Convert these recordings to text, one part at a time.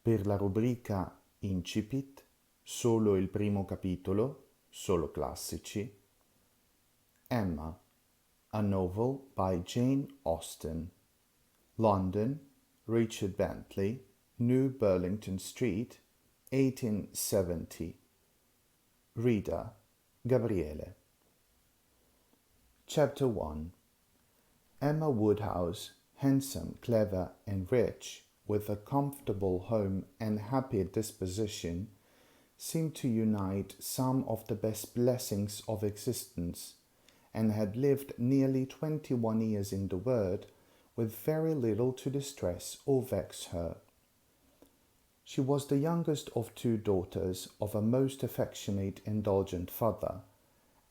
Per la rubrica Incipit, solo il primo capitolo, solo classici. Emma, a novel by Jane Austen. London, Richard Bentley, New Burlington Street, 1870. Reader, Gabriele. Chapter 1. Emma Woodhouse, handsome, clever, and rich, with a comfortable home and happy disposition, seemed to unite some of the best blessings of existence, and had lived nearly 21 years in the world with very little to distress or vex her. She was the youngest of two daughters of a most affectionate, indulgent father,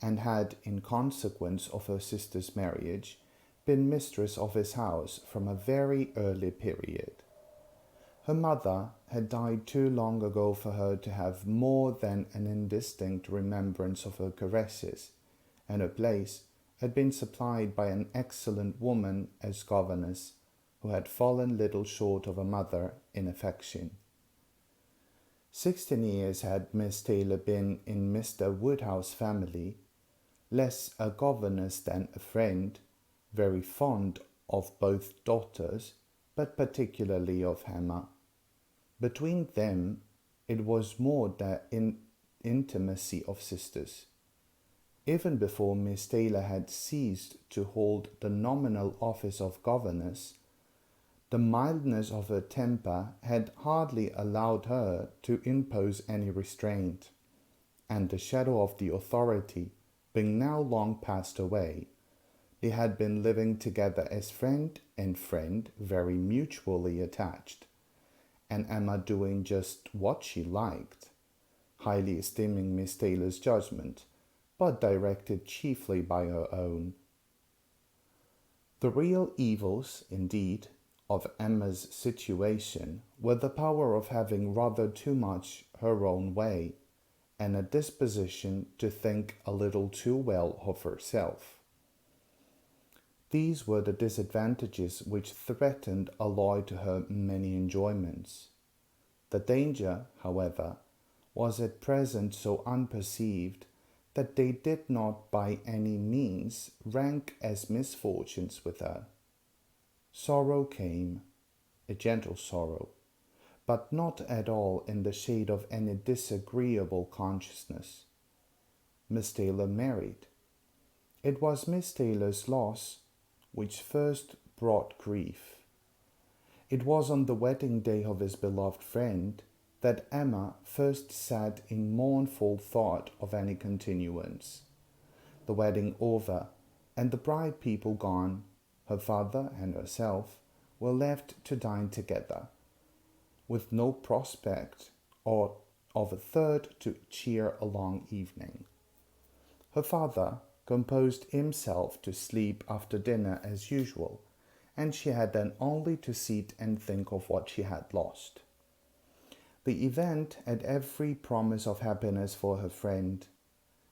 and had, in consequence of her sister's marriage, been mistress of his house from a very early period. Her mother had died too long ago for her to have more than an indistinct remembrance of her caresses, and her place had been supplied by an excellent woman as governess, who had fallen little short of a mother in affection. 16 years had Miss Taylor been in Mr. Woodhouse's family, less a governess than a friend, very fond of both daughters, but particularly of Emma. Between them it was more the intimacy of sisters. Even before Miss Taylor had ceased to hold the nominal office of governess, the mildness of her temper had hardly allowed her to impose any restraint, and the shadow of the authority being now long passed away, they had been living together as friend and friend, very mutually attached, and Emma doing just what she liked, highly esteeming Miss Taylor's judgment, but directed chiefly by her own. The real evils, indeed, of Emma's situation were the power of having rather too much her own way, and a disposition to think a little too well of herself. These were the disadvantages which threatened alloy to her many enjoyments. The danger, however, was at present so unperceived that they did not by any means rank as misfortunes with her. Sorrow came, a gentle sorrow, but not at all in the shade of any disagreeable consciousness. Miss Taylor married. It was Miss Taylor's loss which first brought grief. It was on the wedding day of his beloved friend that Emma first sat in mournful thought of any continuance. The wedding over, and the bride people gone, her father and herself were left to dine together, with no prospect of a third to cheer a long evening. Her father composed himself to sleep after dinner as usual, and she had then only to sit and think of what she had lost. The event had every promise of happiness for her friend.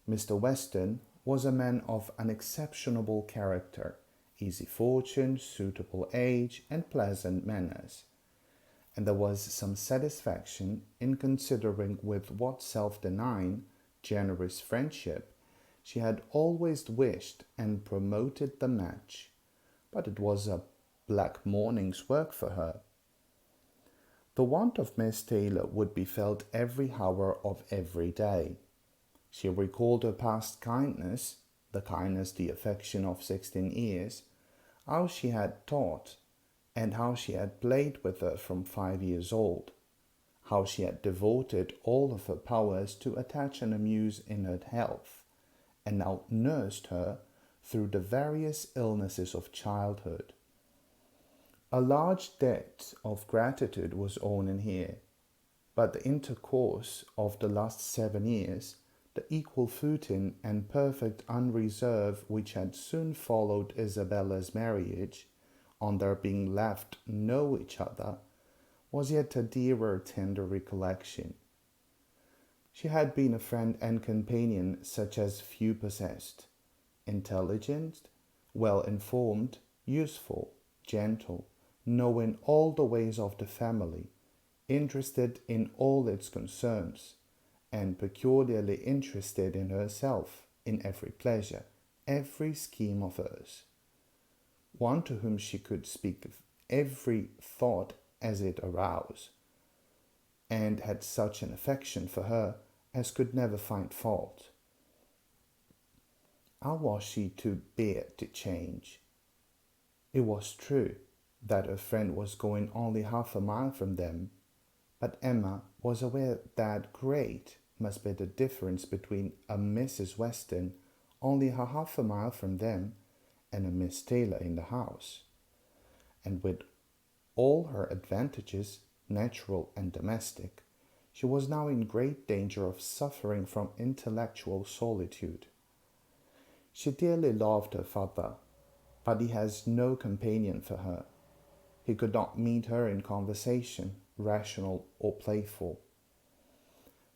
Mr. Weston was a man of unexceptionable character, easy fortune, suitable age, and pleasant manners, and there was some satisfaction in considering with what self-denying, generous friendship she had always wished and promoted the match, but it was a black morning's work for her. The want of Miss Taylor would be felt every hour of every day. She recalled her past kindness, the affection of 16 years, how she had taught, and how she had played with her from 5 years old, how she had devoted all of her powers to attach and amuse in her health, and now nursed her through the various illnesses of childhood. A large debt of gratitude was owed in here, but the intercourse of the last 7 years, the equal footing and perfect unreserve which had soon followed Isabella's marriage, on their being left know each other, was yet a dearer, tender recollection. She had been a friend and companion such as few possessed, intelligent, well informed, useful, gentle, knowing all the ways of the family, interested in all its concerns, and peculiarly interested in herself, in every pleasure, every scheme of hers. One to whom she could speak of every thought as it arose, and had such an affection for her as could never find fault. How was she to bear to change? It was true that her friend was going only half a mile from them, but Emma was aware that great must be the difference between a Mrs. Weston only a half a mile from them and a Miss Taylor in the house, and with all her advantages, natural and domestic, she was now in great danger of suffering from intellectual solitude. She dearly loved her father, but he has no companion for her. He could not meet her in conversation, rational or playful.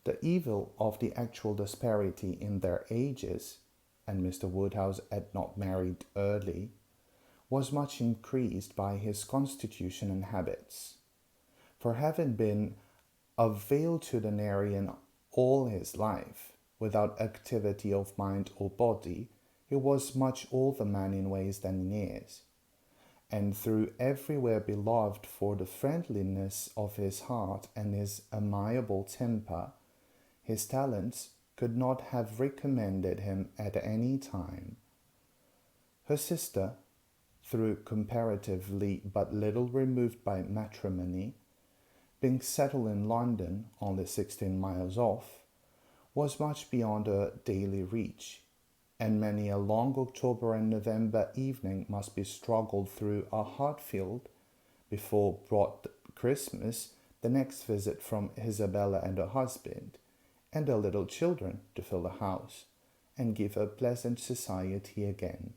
The evil of the actual disparity in their ages, and Mr. Woodhouse had not married early, was much increased by his constitution and habits. For having been a valetudinarian all his life, without activity of mind or body, he was much older man in ways than in years, and through everywhere beloved for the friendliness of his heart and his amiable temper. His talents could not have recommended him at any time. Her sister, though comparatively but little removed by matrimony, being settled in London, only 16 miles off, was much beyond her daily reach, and many a long October and November evening must be struggled through a Hartfield before brought Christmas, the next visit from Isabella and her husband, and her little children to fill the house, and give her pleasant society again.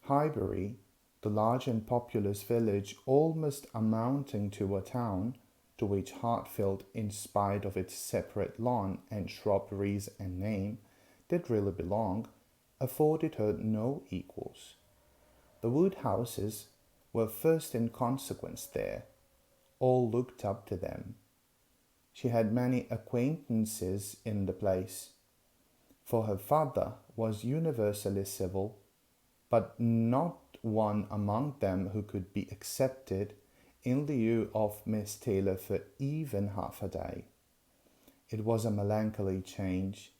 Highbury, the large and populous village almost amounting to a town, to which Hartfield, in spite of its separate lawn and shrubberies and name, did really belong, afforded her no equals. The Woodhouses were first in consequence there. All looked up to them. She had many acquaintances in the place, for her father was universally civil, but not one among them who could be accepted in lieu of Miss Taylor for even half a day. It was a melancholy change,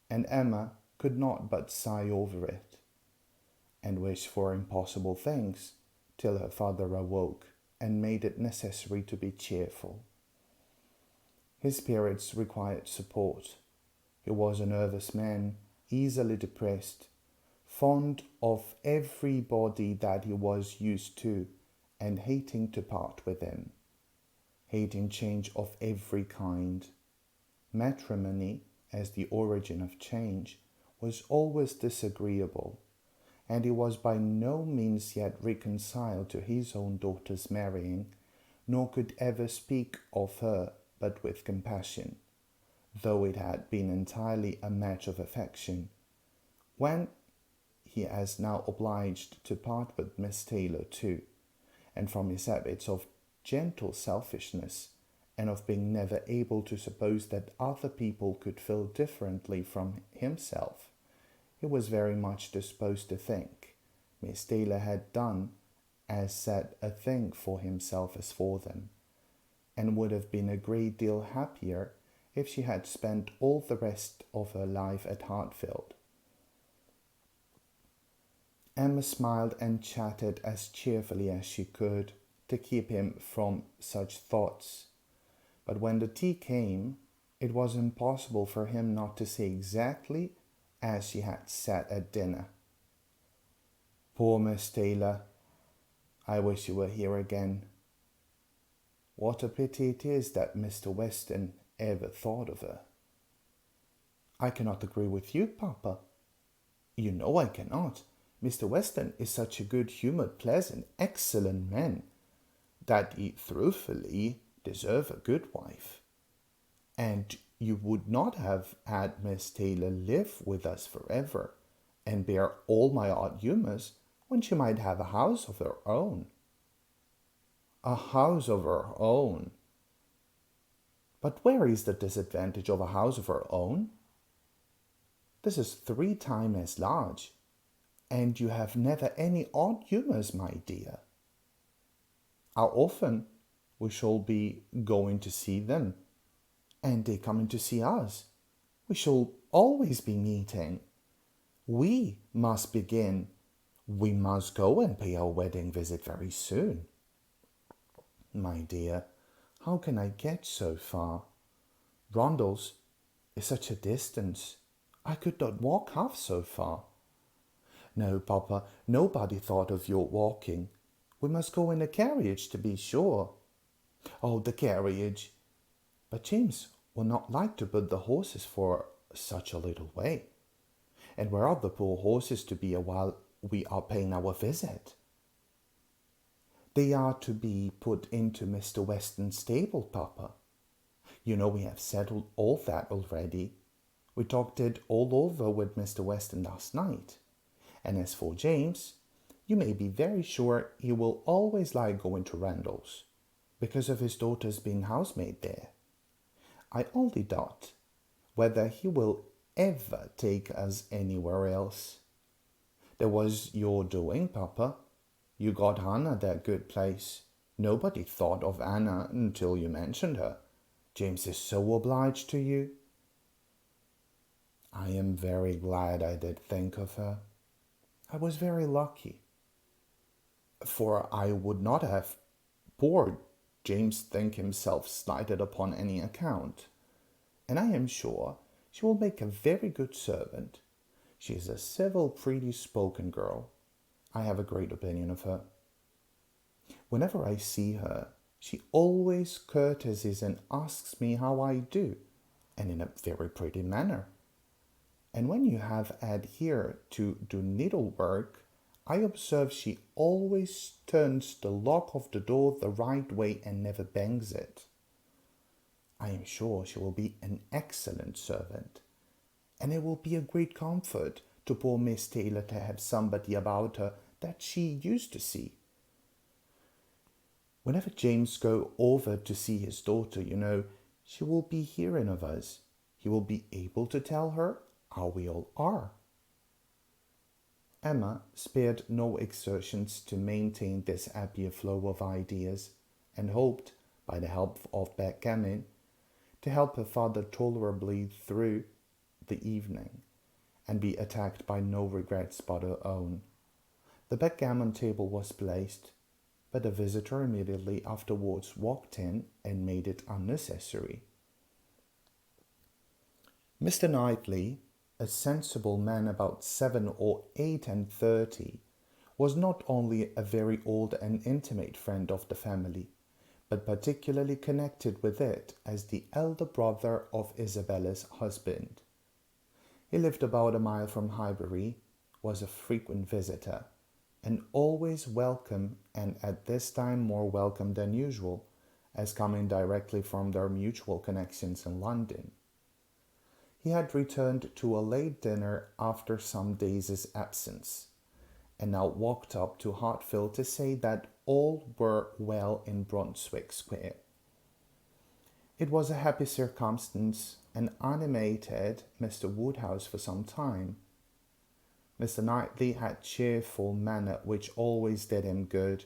and Emma could not but sigh over it, and wish for impossible things, till her father awoke and made it necessary to be cheerful. His spirits required support. He was a nervous man, easily depressed, fond of everybody that he was used to, and hating to part with him, hating change of every kind. Matrimony, as the origin of change, was always disagreeable, and he was by no means yet reconciled to his own daughter's marrying, nor could ever speak of her but with compassion, though it had been entirely a match of affection. When he is now obliged to part with Miss Taylor too, and from his habits of gentle selfishness, and of being never able to suppose that other people could feel differently from himself, he was very much disposed to think Miss Taylor had done as sad a thing for himself as for them, and would have been a great deal happier if she had spent all the rest of her life at Hartfield. Emma smiled and chatted as cheerfully as she could to keep him from such thoughts. But when the tea came, it was impossible for him not to say exactly as she had said at dinner. Poor Miss Taylor, I wish you were here again. What a pity it is that Mr. Weston ever thought of her. I cannot agree with you, Papa. You know I cannot. Mr. Weston is such a good-humoured, pleasant, excellent man, that he truthfully deserve a good wife. And you would not have had Miss Taylor live with us forever, and bear all my odd humours, when she might have a house of her own. A house of her own! But where is the disadvantage of a house of our own? This is 3 times as large, and you have never any odd humours, my dear. How often we shall be going to see them, and they coming to see us. We shall always be meeting. We must begin. We must go and pay our wedding visit very soon. My dear, how can I get so far? Rondels is such a distance. I could not walk half so far. No, Papa, nobody thought of your walking. We must go in a carriage, to be sure. Oh, the carriage! But James will not like to put the horses for such a little way. And where are the poor horses to be while we are paying our visit? They are to be put into Mr. Weston's stable, Papa. You know we have settled all that already. We talked it all over with Mr. Weston last night. And as for James, you may be very sure he will always like going to Randall's, because of his daughter's being housemaid there. I only doubt whether he will ever take us anywhere else. There was your doing, Papa. You got Hannah that good place. Nobody thought of Anna until you mentioned her. James is so obliged to you. I am very glad I did think of her. I was very lucky, for I would not have poor James think himself slighted upon any account, and I am sure she will make a very good servant. She is a civil, pretty spoken girl. I have a great opinion of her. Whenever I see her, she always courtesies and asks me how I do, and in a very pretty manner. And when you have had here to do needlework, I observe she always turns the lock of the door the right way and never bangs it. I am sure she will be an excellent servant, and it will be a great comfort to poor Miss Taylor to have somebody about her that she used to see. Whenever James go over to see his daughter, you know, she will be hearing of us. He will be able to tell her how we all are. Emma spared no exertions to maintain this happier flow of ideas, and hoped, by the help of backgammon, to help her father tolerably through the evening, and be attacked by no regrets but her own. The backgammon table was placed, but a visitor immediately afterwards walked in and made it unnecessary. Mr. Knightley, a sensible man about 7 or 8 and 30, was not only a very old and intimate friend of the family, but particularly connected with it as the elder brother of Isabella's husband. He lived about a mile from Highbury, was a frequent visitor, and always welcome, and at this time more welcome than usual, as coming directly from their mutual connections in London. He had returned to a late dinner after some days' absence, and now walked up to Hartfield to say that all were well in Brunswick Square. It was a happy circumstance, and animated Mr. Woodhouse for some time. Mr. Knightley had cheerful manner which always did him good,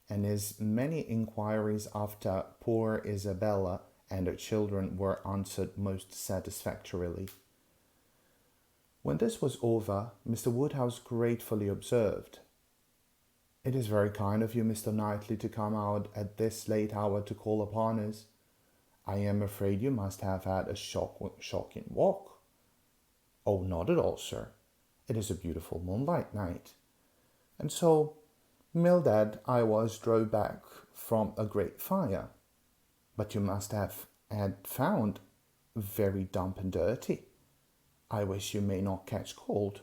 and his many inquiries after poor Isabella and her children were answered most satisfactorily. When this was over, Mr. Woodhouse gratefully observed, "It is very kind of you, Mr. Knightley, to come out at this late hour to call upon us. I am afraid you must have had a shocking walk." "Oh, not at all, sir. It is a beautiful moonlight night. And so, Mildred, I was drove back from a great fire. But you must have had found very damp and dirty. I wish you may not catch cold."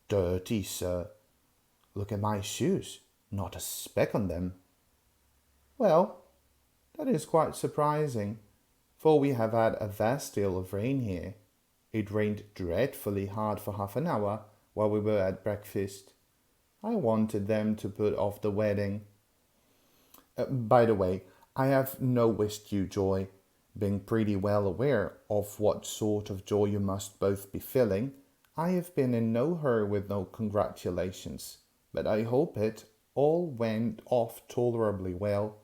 "Dirty, sir. Look at my shoes. Not a speck on them." "Well, that is quite surprising, for we have had a vast deal of rain here. It rained dreadfully hard for half an hour while we were at breakfast. I wanted them to put off the wedding. By the way, I have no wished you joy. Being pretty well aware of what sort of joy you must both be feeling, I have been in no hurry with no congratulations, but I hope it all went off tolerably well.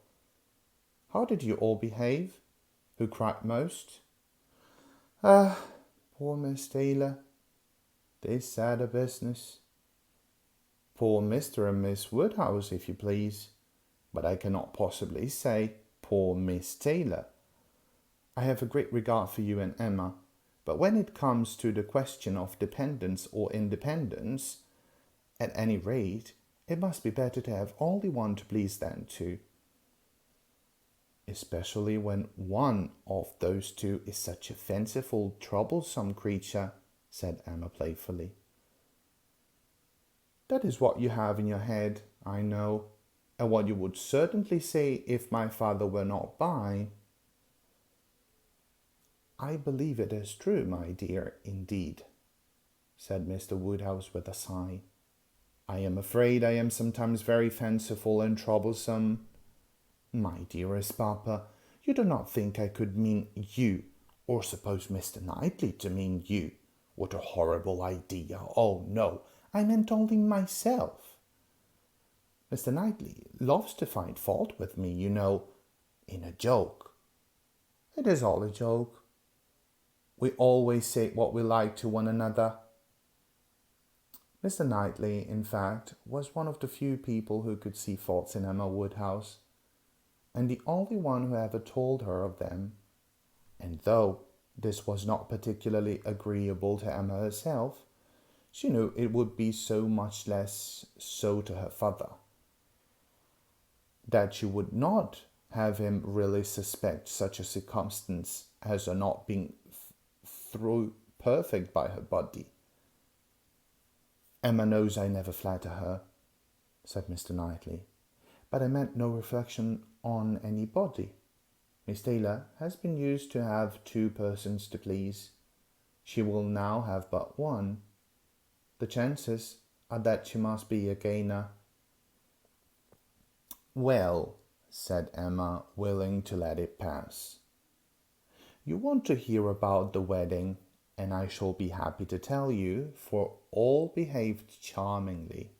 How did you all behave? Who cried most? Ah, poor Miss Taylor. This sad a business. Poor Mr. and Miss Woodhouse, if you please. But I cannot possibly say poor Miss Taylor. I have a great regard for you and Emma, but when it comes to the question of dependence or independence, at any rate, it must be better to have only one to please than two. Especially when one of those two is such a fanciful, troublesome creature, said Emma playfully. That is what you have in your head, I know, and what you would certainly say if my father were not by. I believe it is true, my dear, indeed, said Mr. Woodhouse with a sigh. I am afraid I am sometimes very fanciful and troublesome. My dearest papa, you do not think I could mean you, or suppose Mr. Knightley to mean you. What a horrible idea! Oh, no, I meant only myself. Mr. Knightley loves to find fault with me, you know, in a joke. It is all a joke. We always say what we like to one another. Mr. Knightley, in fact, was one of the few people who could see faults in Emma Woodhouse, and the only one who ever told her of them. And though this was not particularly agreeable to Emma herself, she knew it would be so much less so to her father, that she would not have him really suspect such a circumstance as her not being through perfect by her body. Emma knows I never flatter her, said Mr. Knightley, but I meant no reflection on any body. Miss Taylor has been used to have two persons to please. She will now have but one. The chances are that she must be a gainer. Well, said Emma, willing to let it pass. You want to hear about the wedding, and I shall be happy to tell you, for all behaved charmingly.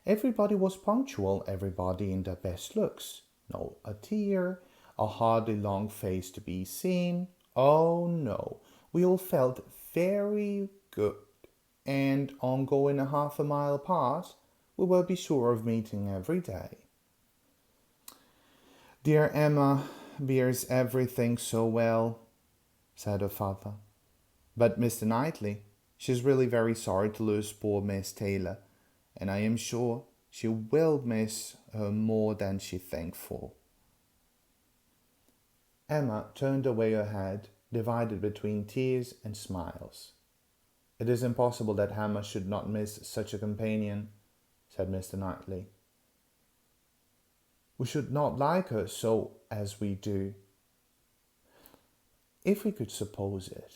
Everybody was punctual, everybody in their best looks. Not a tear, a hardly long face to be seen. Oh no, we all felt very good, and on going a half a mile apart, we will be sure of meeting every day. Dear Emma bears everything so well, said her father. But Mr. Knightley, she is really very sorry to lose poor Miss Taylor, and I am sure she will miss her more than she thankful. Emma turned away her head, divided between tears and smiles. It is impossible that Emma should not miss such a companion, said Mr. Knightley. We should not like her so as we do, if we could suppose it.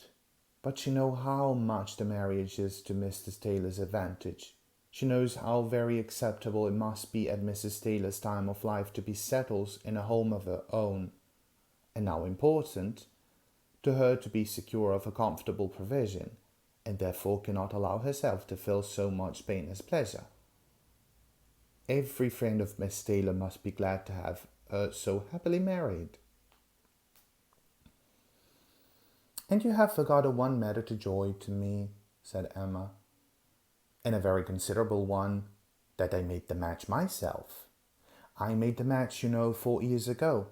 But she knows how much the marriage is to Mrs. Taylor's advantage. She knows how very acceptable it must be at Mrs. Taylor's time of life to be settled in a home of her own, and how important to her to be secure of a comfortable provision, and therefore cannot allow herself to feel so much pain as pleasure. Every friend of Miss Taylor must be glad to have her so happily married. And you have forgotten one matter to joy to me, said Emma, and a very considerable one, that I made the match myself. I made the match, 4 years ago,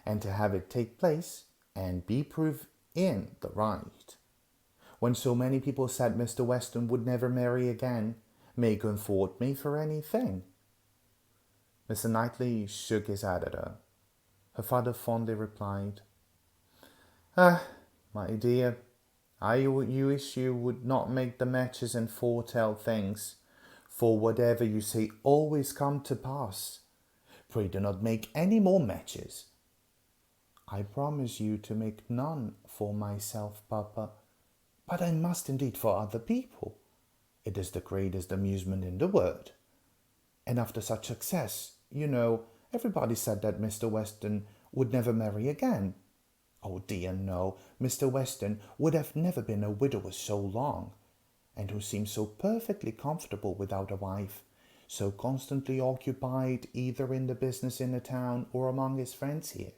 and to have it take place and be proved in the right, when so many people said Mr. Weston would never marry again, may comfort me for anything. Mr. Knightley shook his head at her. Her father fondly replied, "Ah, my dear, I wish you would not make the matches and foretell things, for whatever you say always come to pass. Pray do not make any more matches." "I promise you to make none for myself, Papa, but I must indeed for other people. It is the greatest amusement in the world. And after such success, everybody said that Mr. Weston would never marry again. Oh dear no, Mr. Weston would have never been a widower so long, and who seemed so perfectly comfortable without a wife, so constantly occupied either in the business in the town or among his friends here,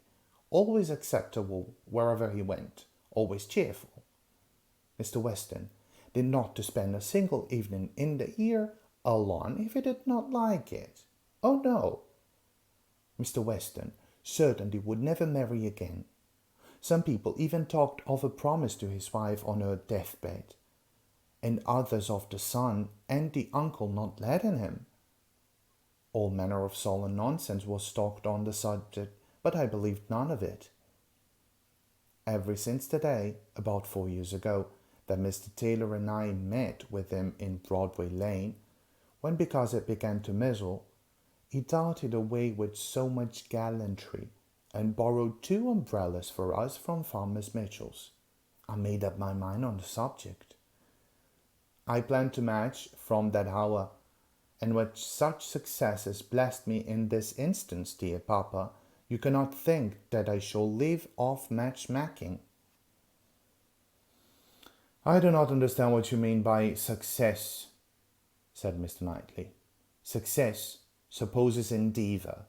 always acceptable wherever he went, always cheerful. Mr. Weston did not to spend a single evening in the year alone if he did not like it. Oh no! Mr. Weston certainly would never marry again. Some people even talked of a promise to his wife on her deathbed, and others of the son and the uncle not letting him. All manner of solemn nonsense was talked on the subject, but I believed none of it. Ever since the day, about 4 years ago, that Mr. Taylor and I met with him in Broadway Lane, when because it began to mizzle, he darted away with so much gallantry, and borrowed 2 umbrellas for us from Farmer Mitchell's. I made up my mind on the subject. I planned to match from that hour, and with such success as blessed me in this instance, dear papa, you cannot think that I shall leave off matchmaking. I do not understand what you mean by success, said Mr. Knightley. Success supposes endeavour.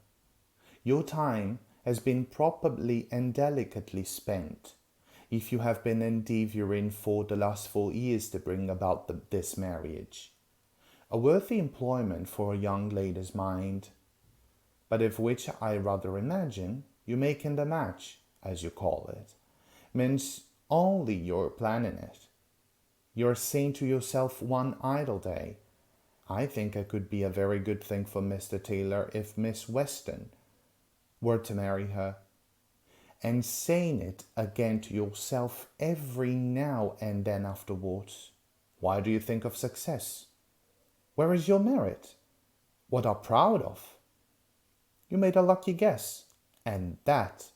Your time has been properly and delicately spent, if you have been endeavouring for the last 4 years to bring about this marriage. A worthy employment for a young lady's mind, but of which I rather imagine you making the match, as you call it, means only your planning it. You're saying to yourself one idle day, I think it could be a very good thing for Mr. Taylor if Miss Weston were to marry her, and saying it again to yourself every now and then afterwards. Why do you think of success? Where is your merit? What are proud of? You made a lucky guess, and that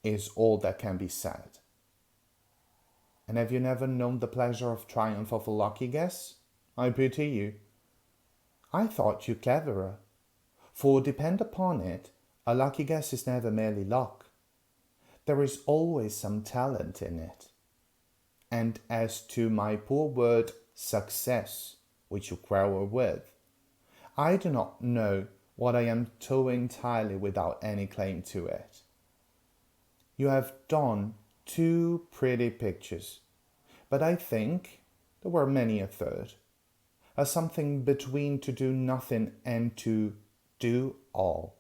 is all that can be said. And have you never known the pleasure of triumph of a lucky guess? I pity you. I thought you cleverer, for depend upon it, a lucky guess is never merely luck. There is always some talent in it. And as to my poor word success, which you quarrel with, I do not know what I am so entirely without any claim to it. You have done 2 pretty pictures, but I think there were many a third, a something between to do nothing and to do all.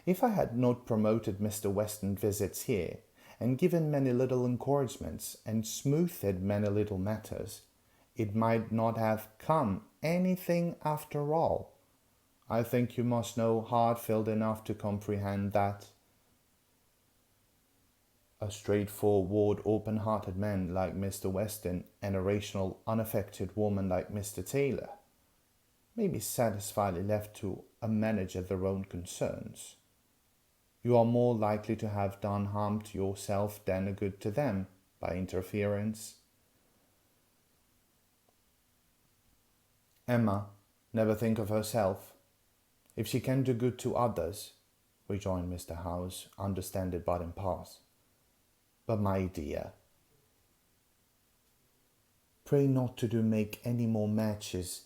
If I had not promoted Mr. Weston's visits here, and given many little encouragements, and smoothed many little matters, it might not have come anything after all. I think you must know Hartfield enough to comprehend that. A straightforward, open-hearted man like Mr. Weston and a rational, unaffected woman like Mr. Taylor may be satisfiedly left to manage their own concerns. You are more likely to have done harm to yourself than a good to them by interference. Emma never think of herself. If she can do good to others, rejoined Mr. Howes, understand it but in part. But my dear, pray not to make any more matches.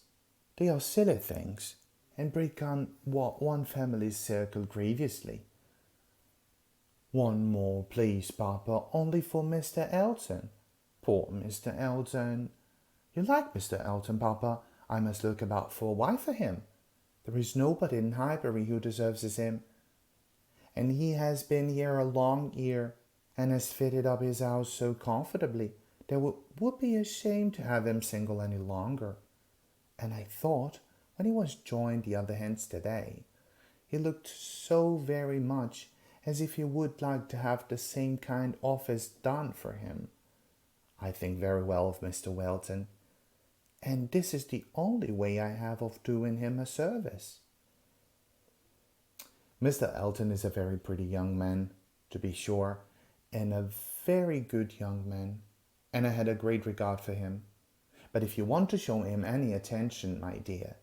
They are silly things, and break on one family's circle grievously. One more, please, papa, only for Mr. Elton. Poor Mr. Elton. You like Mr. Elton, papa? I must look about for a wife for him. There is nobody in Highbury who deserves him. And he has been here a long year, and has fitted up his house so comfortably that it would be a shame to have him single any longer. And I thought, when he was joined the other hands today, he looked so very much as if he would like to have the same kind office done for him. I think very well of Mr. Welton, and this is the only way I have of doing him a service. Mr. Elton is a very pretty young man, to be sure, and a very good young man, and I had a great regard for him. But if you want to show him any attention, my dear,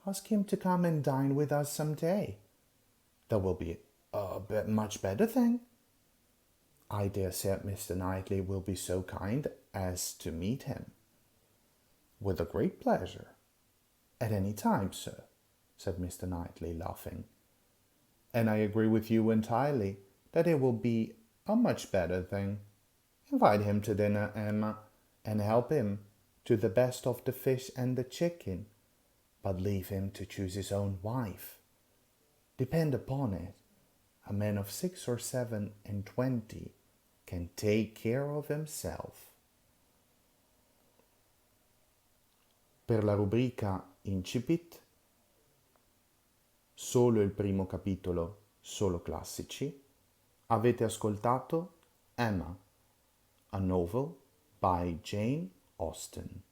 ask him to come and dine with us some day. That will be a much better thing. I dare say Mr. Knightley will be so kind as to meet him. With a great pleasure. At any time, sir, said Mr. Knightley, laughing. And I agree with you entirely that it will be a much better thing. Invite him to dinner, Emma, and help him to the best of the fish and the chicken, but leave him to choose his own wife. Depend upon it, a man of 6 or 7 and 20 can take care of himself. Per la rubrica Incipit, solo il primo capitolo, solo classici, avete ascoltato Emma, a novel by Jane Austen.